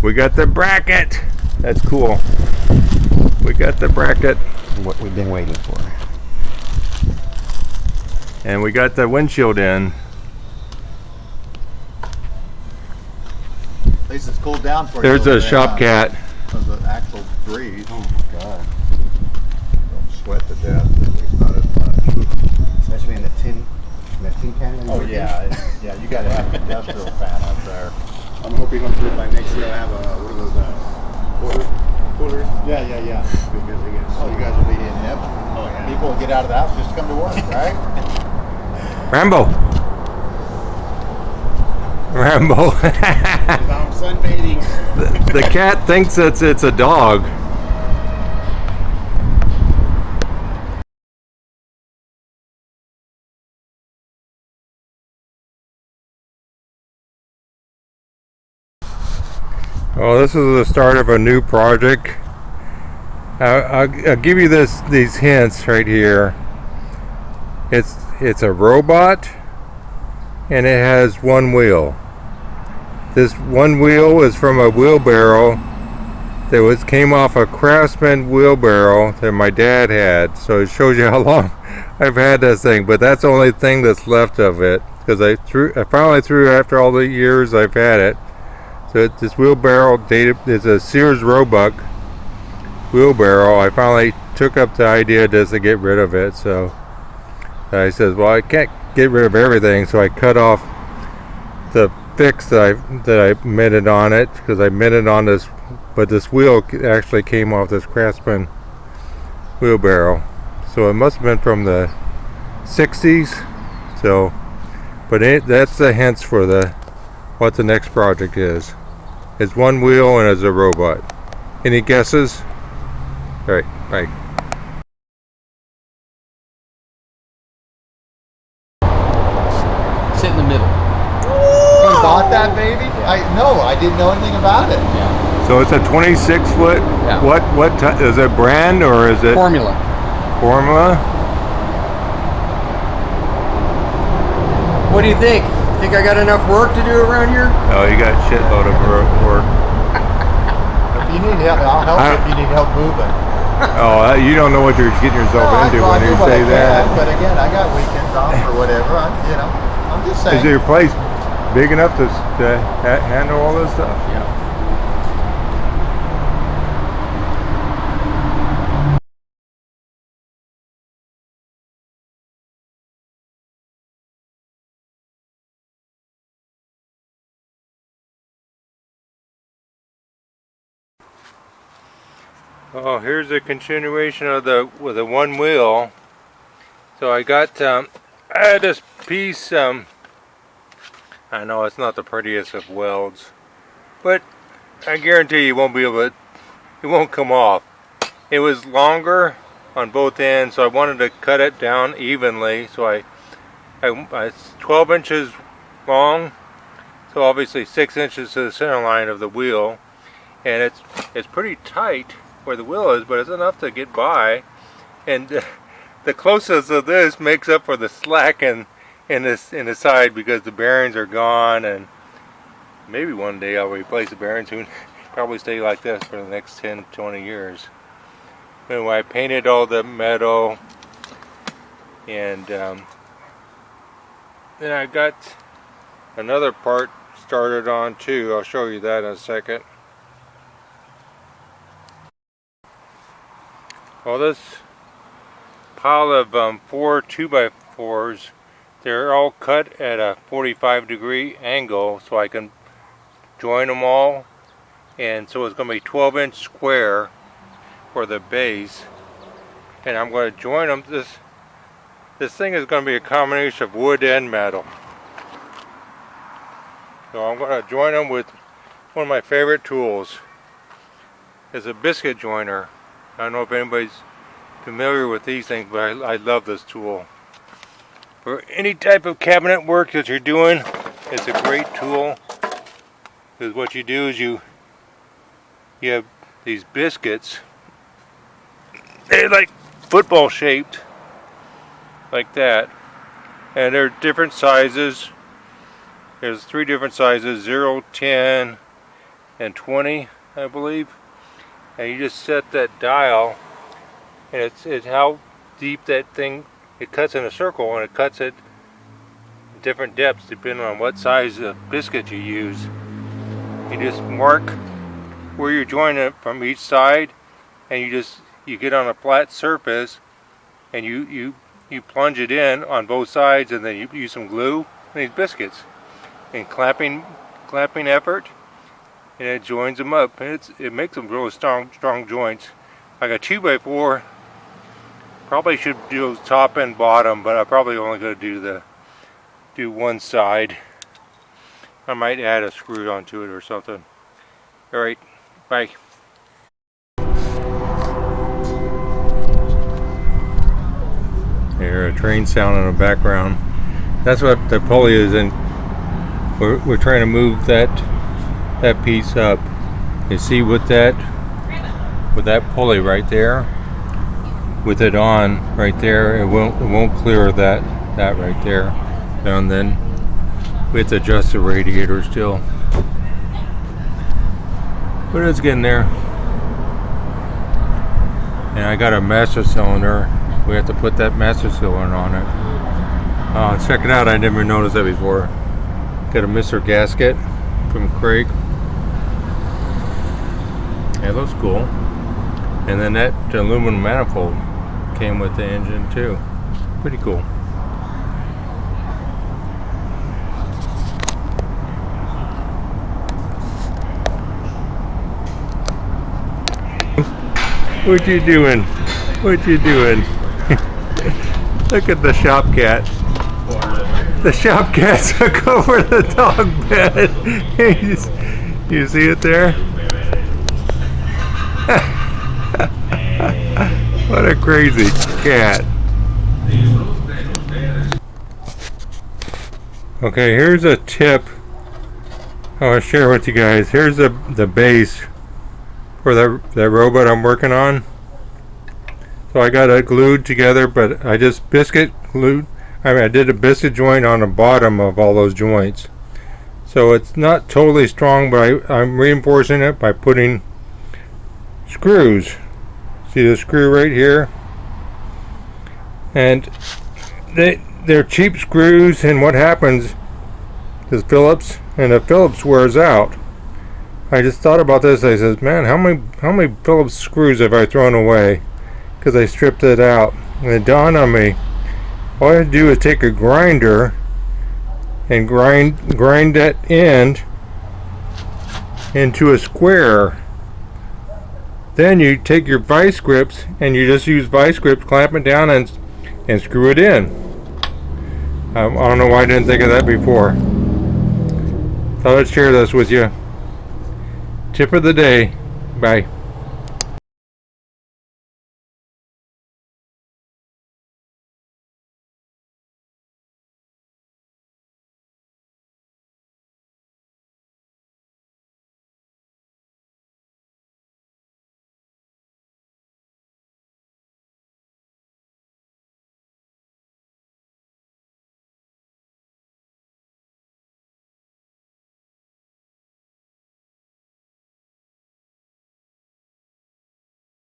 We got the bracket. That's cool. We got the bracket. What we've been waiting for. And we got the windshield in. At least it's cooled down for you. There's a shop cat. Of the actual breeze. Oh my god. Don't sweat to death, at least not as much. Especially in the tin can. Oh yeah, yeah, you gotta have an industrial fan up there. I'm hoping by next year I'll have what are those coolers? Yeah. Because Oh, you guys will be in heaven. Oh yeah. People will get out of the house just to come to work, right? Rambo. Rambo. I'm sunbathing. The cat thinks it's a dog. Well, this is the start of a new project. I'll give you these hints right here. It's a robot, and it has one wheel. This one wheel is from a wheelbarrow that came off a Craftsman wheelbarrow that my dad had. So it shows you how long I've had this thing. But that's the only thing that's left of it, because I finally threw it after all the years I've had it. So this wheelbarrow dated is a Sears Roebuck wheelbarrow. I finally took up the idea just to get rid of it. So I said, well, I can't get rid of everything, so I cut off the fix that I minted on it, because I minted on this, but this wheel actually came off this Craftsman wheelbarrow. So it must have been from the 60s. So, but that's the hints for what the next project is. It's one wheel and it's a robot. Any guesses? All right, bye. Sit in the middle. You bought that baby? I didn't know anything about it. Yeah. So it's a 26-foot. Yeah. What is it? Brand or is it Formula. Formula? What do you think? Think I got enough work to do around here? Oh, you got a shitload of work. If you need help, I'll help you if you need help moving. Oh, you don't know what you're getting yourself into when you say that. But again, I got weekends off or whatever. I'm just saying. Is your place big enough to handle all this stuff? Yeah. Oh, here's a continuation of with the one wheel. So I got I had this piece. I know it's not the prettiest of welds, but I guarantee you won't be able to. It won't come off. It was longer on both ends, so I wanted to cut it down evenly. So it's 12 inches long, so obviously 6 inches to the center line of the wheel, and it's pretty tight where the wheel is, but it's enough to get by. And the closest of this makes up for the slack in the side, because the bearings are gone, and maybe one day I'll replace the bearings. Who probably stay like this for the next 10-20 years. Anyway, I painted all the metal, and then I got another part started on too. I'll show you that in a second. Well, this pile of 4 2x4s, they're all cut at a 45-degree angle, so I can join them all. And so it's going to be 12-inch square for the base, and I'm going to join them. This thing is going to be a combination of wood and metal. So I'm going to join them with one of my favorite tools. It's a biscuit joiner. I don't know if anybody's familiar with these things, but I love this tool. For any type of cabinet work that you're doing, it's a great tool. Because what you do is you have these biscuits. They're like football shaped, like that. And they're different sizes. There's 3 different sizes, 0, 10, and 20, I believe. And you just set that dial, and it's how deep that thing, it cuts in a circle, and it cuts it different depths depending on what size of biscuit you use. You just mark where you're joining it from each side, and you get on a flat surface, and you plunge it in on both sides, and then you use some glue on these biscuits and clamping effort, and it joins them up, and it makes them really strong joints. Like a 2x4 probably should do top and bottom, but I'm probably only going to do one side. I might add a screw onto it or something. Alright, bye. Hear a train sound in the background. That's what the pulley is, and we're trying to move that piece up. You see with that pulley right there, with it on right there, it won't clear that right there. And then we have to adjust the radiator still, but it's getting there. And I got a master cylinder. We have to put that master cylinder on it. Check it out, I never noticed that before. Got a Mr. gasket from Craig. Yeah, it looks cool. And then that aluminum manifold came with the engine too. Pretty cool. What you doing? What you doing? Look at the shop cat. The shop cat took over the dog bed. You see it there? What a crazy cat. Okay, here's a tip I want to share with you guys. Here's the base for that robot I'm working on. So I got it glued together, but I just I did a biscuit joint on the bottom of all those joints. So it's not totally strong, but I'm reinforcing it by putting screws. See the screw right here? And they're cheap screws, and what happens is Phillips wears out. I just thought about this. I said, man, how many Phillips screws have I thrown away? Because I stripped it out. And it dawned on me, all I have to do is take a grinder and grind that end into a square. Then you take your vice grips and you just use vice grips, clamp it down and screw it in. I don't know why I didn't think of that before. Thought I'd share this with you. Tip of the day. Bye.